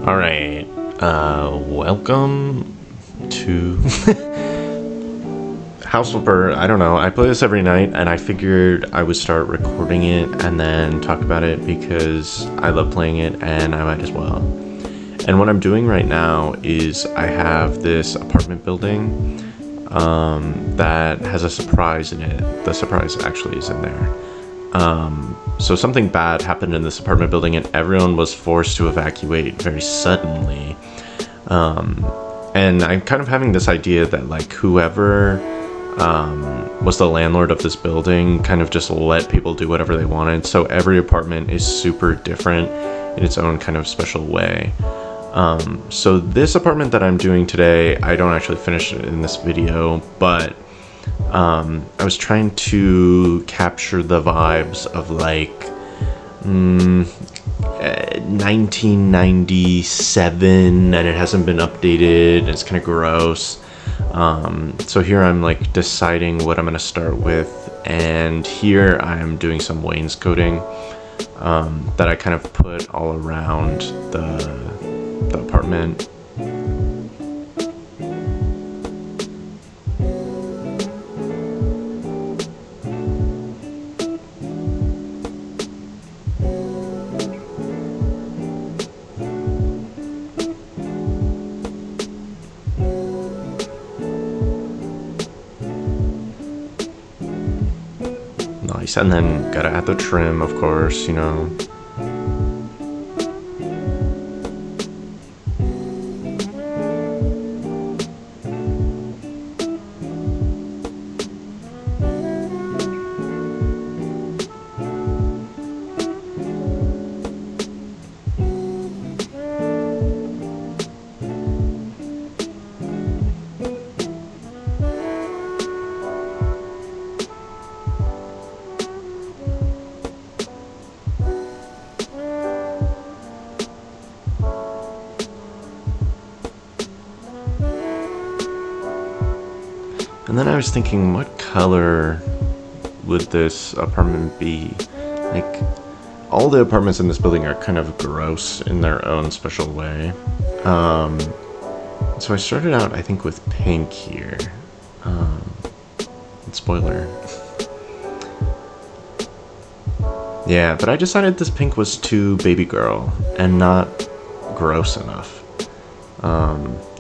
All right. Welcome to House Flipper. I don't know. I play this every night, and I figured I would start recording it and then talk about it because I love playing it, and I might as well. And what I'm doing right now is I have this apartment building that has a surprise in it. The surprise actually is in there. So something bad happened in this apartment building and everyone was forced to evacuate very suddenly. And I'm kind of having this idea that like whoever was the landlord of this building kind of just let people do whatever they wanted. So every apartment is super different in its own kind of special way. So this apartment that I'm doing today, I don't actually finish it in this video, but I was trying to capture the vibes of like 1997, and it hasn't been updated, and it's kind of gross. So here I'm like deciding what I'm going to start with, and here I'm doing some wainscoting that I kind of put all around the apartment. Nice, and then gotta add the trim, of course, you know. And then I was thinking, what color would this apartment be? Like, all the apartments in this building are kind of gross in their own special way. So I started out, I think, with pink here. Spoiler. Yeah, but I decided this pink was too baby girl and not gross enough.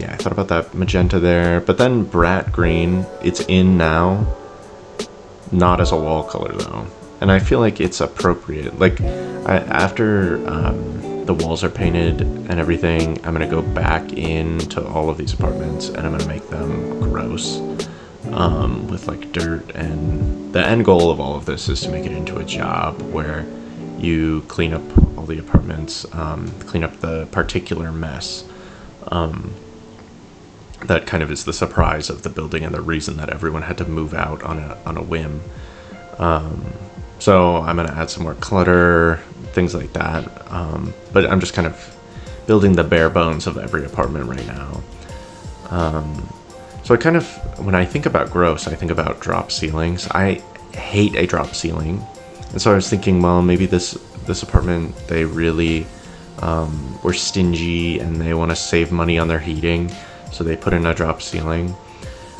Yeah, I thought about that magenta there, but then brat green, it's in now, not as a wall color though, and I feel like it's appropriate. Like, after the walls are painted and everything, I'm gonna go back into all of these apartments and I'm gonna make them gross with like dirt, and the end goal of all of this is to make it into a job where you clean up all the apartments, clean up the particular mess. That kind of is the surprise of the building and the reason that everyone had to move out on a whim. So I'm gonna add some more clutter, things like that. But I'm just kind of building the bare bones of every apartment right now. So I kind of, when I think about gross, I think about drop ceilings. I hate a drop ceiling, and so I was thinking, well, maybe this apartment, they really were stingy and they want to save money on their heating, so they put in a drop ceiling.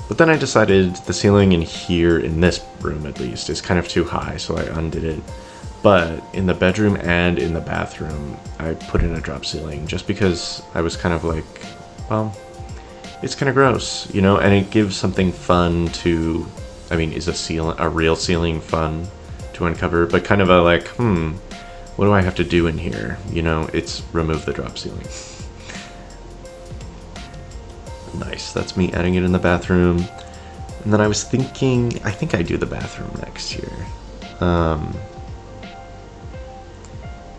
But then I decided the ceiling in here, in this room at least, is kind of too high, so I undid it. But in the bedroom and in the bathroom, I put in a drop ceiling just because I was kind of like, well, it's kind of gross, you know, and it gives something fun to, I mean, is a real ceiling fun to uncover, but kind of a like, what do I have to do in here? You know, it's remove the drop ceiling. Nice, that's me adding it in the bathroom. And then I was thinking, I think I do the bathroom next here. Oh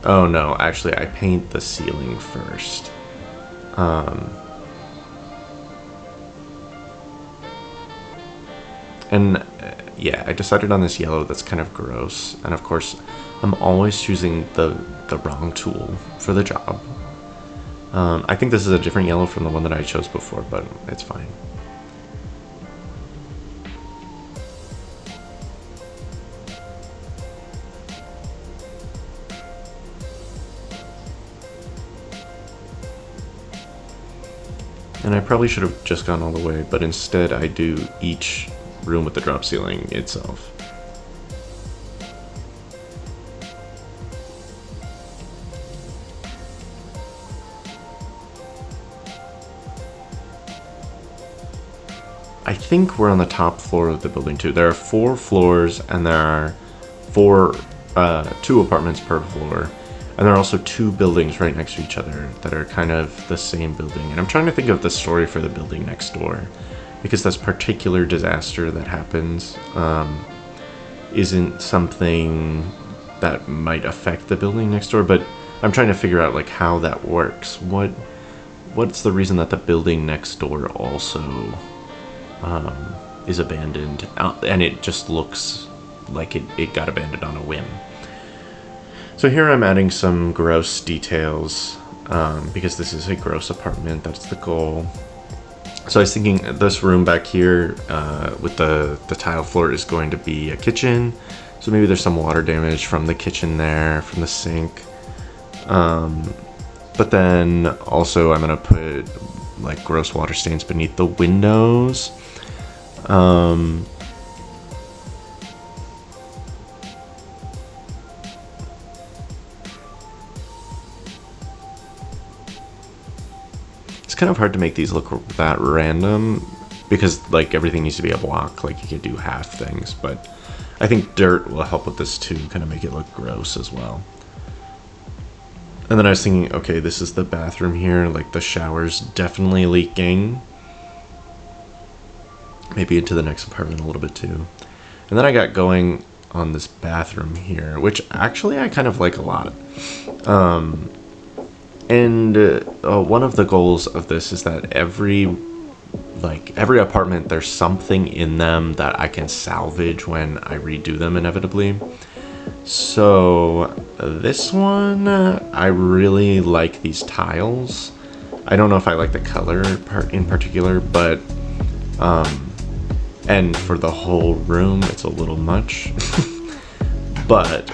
no, actually I paint the ceiling first. Yeah, I decided on this yellow that's kind of gross, and of course I'm always choosing the wrong tool for the job. I think this is a different yellow from the one that I chose before, but it's fine. And I probably should have just gone all the way, but instead I do each room with the drop ceiling itself. I think we're on the top floor of the building too. There are 4 floors, and there are 2 apartments per floor. And there are also 2 buildings right next to each other that are kind of the same building. And I'm trying to think of the story for the building next door, because this particular disaster that happens isn't something that might affect the building next door, but I'm trying to figure out like how that works. What's the reason that the building next door also is abandoned, and it just looks like it got abandoned on a whim. So here I'm adding some gross details, because this is a gross apartment, that's the goal. So I was thinking this room back here with the tile floor is going to be a kitchen, so maybe there's some water damage from the kitchen there, from the sink. But then also I'm going to put like gross water stains beneath the windows. It's kind of hard to make these look that random because like everything needs to be a block, like you could do half things, but I think dirt will help with this too, kind of make it look gross as well. And then I was thinking, okay, this is the bathroom here, like the shower's definitely leaking. Maybe into the next apartment a little bit too. And then I got going on this bathroom here, which actually I kind of like a lot. And one of the goals of this is that every apartment, there's something in them that I can salvage when I redo them inevitably. So this one, I really like these tiles. I don't know if I like the color part in particular, but and for the whole room, it's a little much. But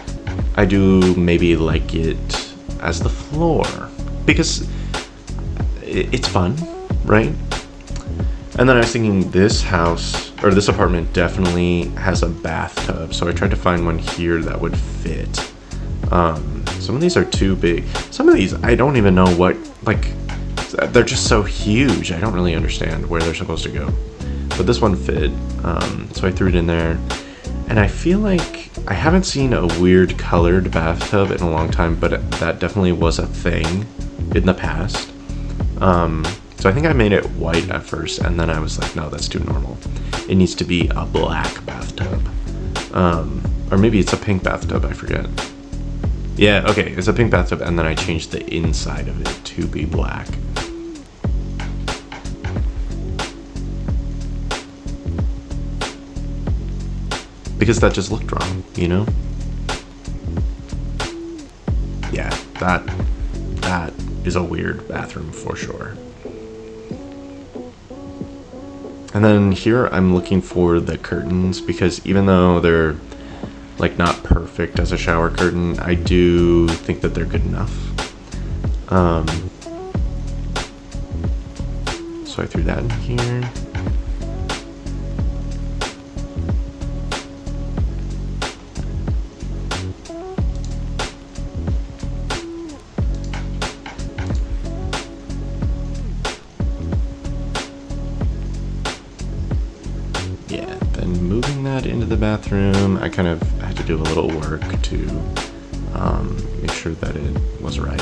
I do maybe like it as the floor because it's fun, right? And then I was thinking this house or this apartment definitely has a bathtub, so I tried to find one here that would fit. Some of these are too big. Some of these I don't even know what, like, they're just so huge. I don't really understand where they're supposed to go. But this one fit, so I threw it in there. And I feel like I haven't seen a weird colored bathtub in a long time, but that definitely was a thing in the past. So I think I made it white at first, and then I was like, no, that's too normal. It needs to be a black bathtub. Or maybe it's a pink bathtub, I forget. Yeah, okay, it's a pink bathtub, and then I changed the inside of it to be black. Because that just looked wrong, you know? Yeah, that is a weird bathroom for sure. And then here I'm looking for the curtains because even though they're like not perfect as a shower curtain, I do think that they're good enough. So I threw that in here. Into the bathroom, I kind of had to do a little work to make sure that it was right.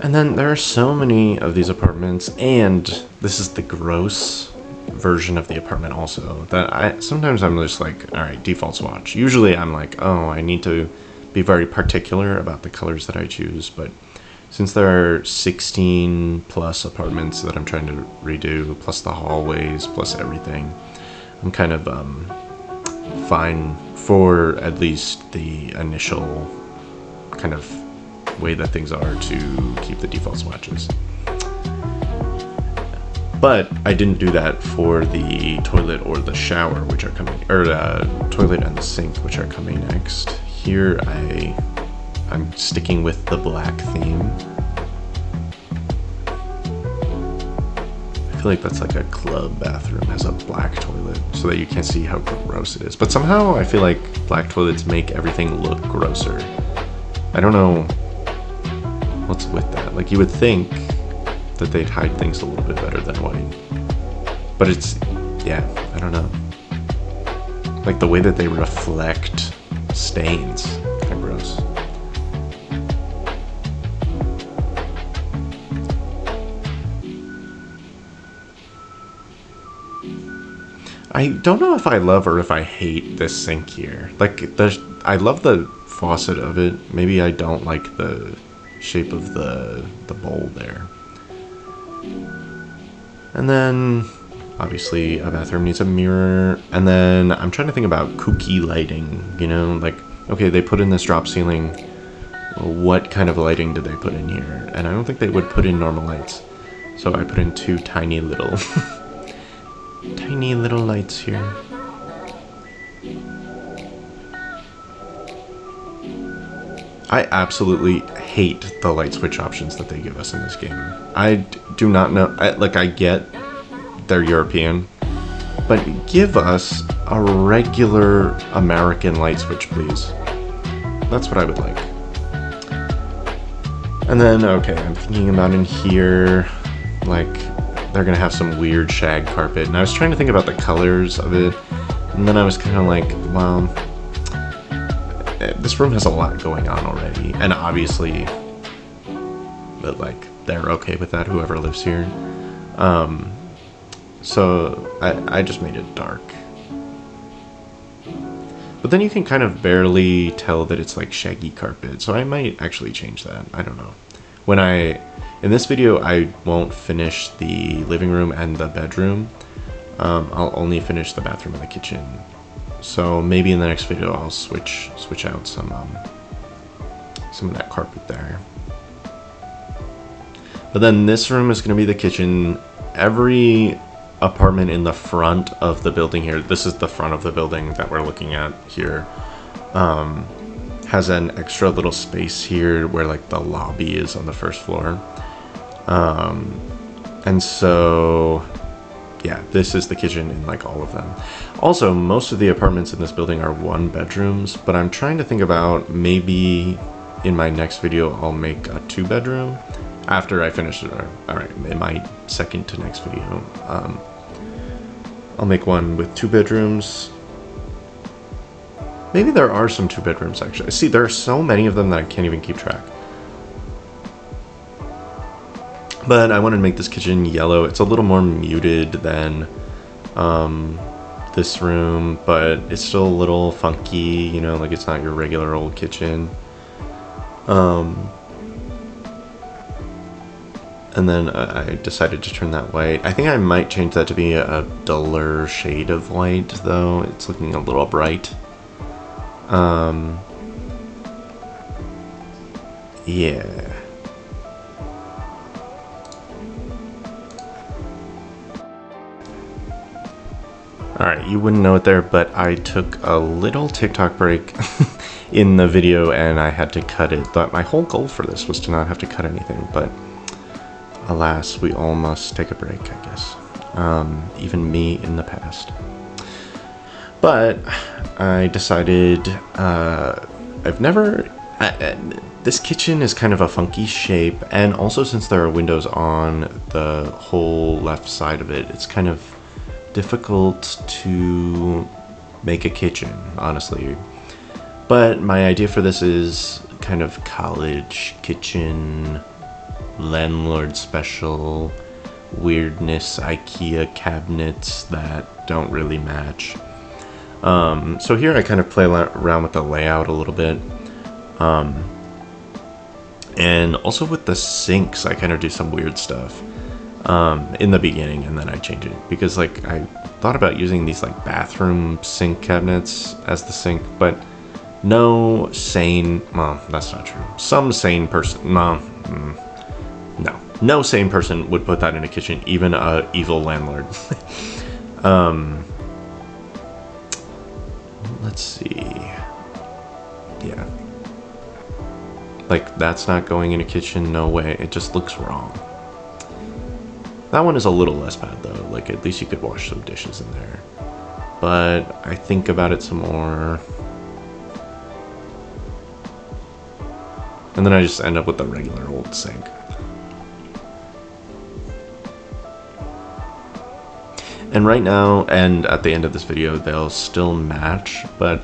And then there are so many of these apartments, and this is the gross version of the apartment also, that sometimes I'm just like, all right, default swatch. Usually I'm like, oh, I need to be very particular about the colors that I choose, but since there are 16 plus apartments that I'm trying to redo, plus the hallways, plus everything, I'm kind of fine for at least the initial kind of way that things are to keep the default swatches. But I didn't do that for the toilet or the shower, which are coming, or the toilet and the sink, which are coming next. Here I'm sticking with the black theme. I feel like that's like a club bathroom has a black toilet so that you can't see how gross it is. But somehow I feel like black toilets make everything look grosser. I don't know what's with that. Like, you would think that they'd hide things a little bit better than white. But it's, yeah, I don't know. Like the way that they reflect stains, kind of gross. I don't know if I love or if I hate this sink here. Like, I love the faucet of it. Maybe I don't like the shape of the bowl there. And then, obviously, a bathroom needs a mirror. And then I'm trying to think about kooky lighting, you know? Like, okay, they put in this drop ceiling. What kind of lighting did they put in here? And I don't think they would put in normal lights. So I put in two tiny little... tiny little lights here. I absolutely hate the light switch options that they give us in this game. I do not know, I get they're European, but give us a regular American light switch, please. That's what I would like. And then, okay, I'm thinking about in here, like, they're gonna have some weird shag carpet, and I was trying to think about the colors of it, and then I was kind of like, well, this room has a lot going on already, and obviously, but like, they're okay with that, whoever lives here. So I just made it dark. But then you can kind of barely tell that it's like shaggy carpet, so I might actually change that. I don't know. In this video, I won't finish the living room and the bedroom. I'll only finish the bathroom and the kitchen. So maybe in the next video I'll switch out some of that carpet there. But then this room is going to be the kitchen. Every apartment in the front of the building here, this is the front of the building that we're looking at here, has an extra little space here where like the lobby is on the first floor. And so, yeah, this is the kitchen in like all of them. Also, most of the apartments in this building are 1 bedrooms, but I'm trying to think about maybe in my next video I'll make a 2 bedroom after I finish it. Alright, in my second to next video, I'll make one with 2 bedrooms. Maybe there are some 2 bedrooms actually. See, there are so many of them that I can't even keep track. But I wanted to make this kitchen yellow. It's a little more muted than this room, but it's still a little funky, you know, like it's not your regular old kitchen. And then I decided to turn that white. I think I might change that to be a duller shade of white, though. It's looking a little bright. Yeah. Alright, you wouldn't know it there, but I took a little TikTok break in the video and I had to cut it. But my whole goal for this was to not have to cut anything, but alas, we all must take a break, I guess. Even me in the past. But I decided, this kitchen is kind of a funky shape, and also since there are windows on the whole left side of it, it's kind of difficult to make a kitchen, honestly. But my idea for this is kind of college kitchen, landlord special, weirdness, IKEA cabinets that don't really match. So here I kind of play around with the layout a little bit. And also with the sinks, I kind of do some weird stuff. In the beginning, and then I change it because I thought about using these like bathroom sink cabinets as the sink, but No sane, well, that's not true. Some sane person, no sane person would put that in a kitchen, even a evil landlord. Let's see. Yeah. Like, that's not going in a kitchen, no way. It just looks wrong. That one is a little less bad though. Like, at least you could wash some dishes in there. But I think about it some more. And then I just end up with the regular old sink. And right now, and at the end of this video, they'll still match, but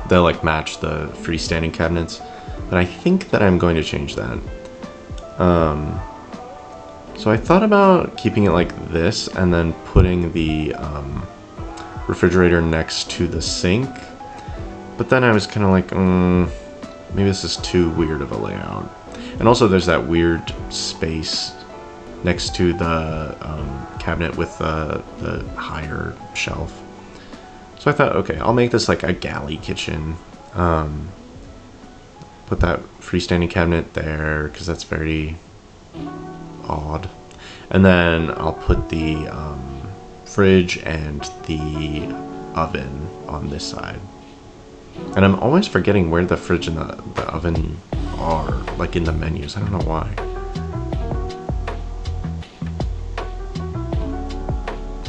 they'll like match the freestanding cabinets. But I think that I'm going to change that. So I thought about keeping it like this and then putting the refrigerator next to the sink. But then I was kind of like, maybe this is too weird of a layout. And also there's that weird space next to the cabinet with the higher shelf. So I thought, okay, I'll make this like a galley kitchen. Put that freestanding cabinet there because that's very odd. And then I'll put the fridge and the oven on this side. And I'm always forgetting where the fridge and the oven are, like in the menus. I don't know why.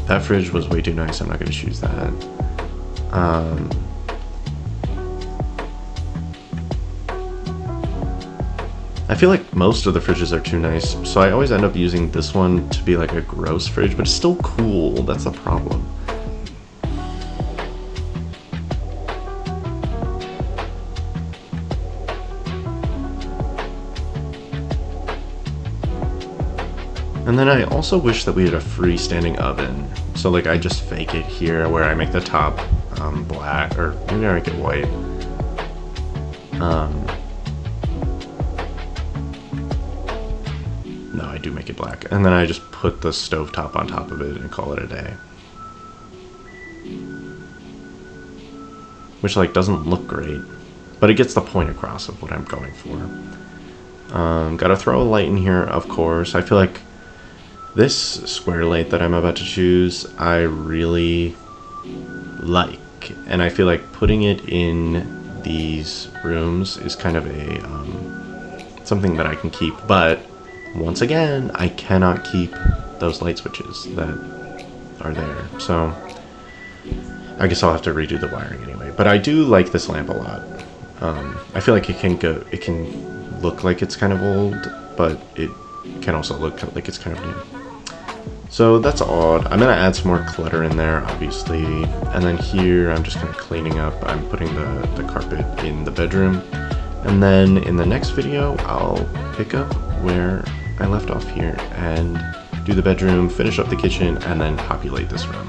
That fridge was way too nice. I'm not going to choose that. I feel like most of the fridges are too nice, so I always end up using this one to be like a gross fridge, but it's still cool. That's the problem. And then I also wish that we had a freestanding oven. So like I just fake it here where I make the top black, or maybe I make it white. No, I do make it black. And then I just put the stovetop on top of it and call it a day. Which like doesn't look great, but it gets the point across of what I'm going for. Gotta throw a light in here, of course. I feel like this square light that I'm about to choose, I really like. And I feel like putting it in these rooms is kind of a something that I can keep. But once again, I cannot keep those light switches that are there. So I guess I'll have to redo the wiring anyway. But I do like this lamp a lot. I feel like it can look like it's kind of old, but it can also look like it's kind of new. So that's odd. I'm gonna add some more clutter in there, obviously. And then here, I'm just kind of cleaning up. I'm putting the carpet in the bedroom. And then in the next video, I'll pick up where I left off here and do the bedroom, finish up the kitchen, and then populate this room.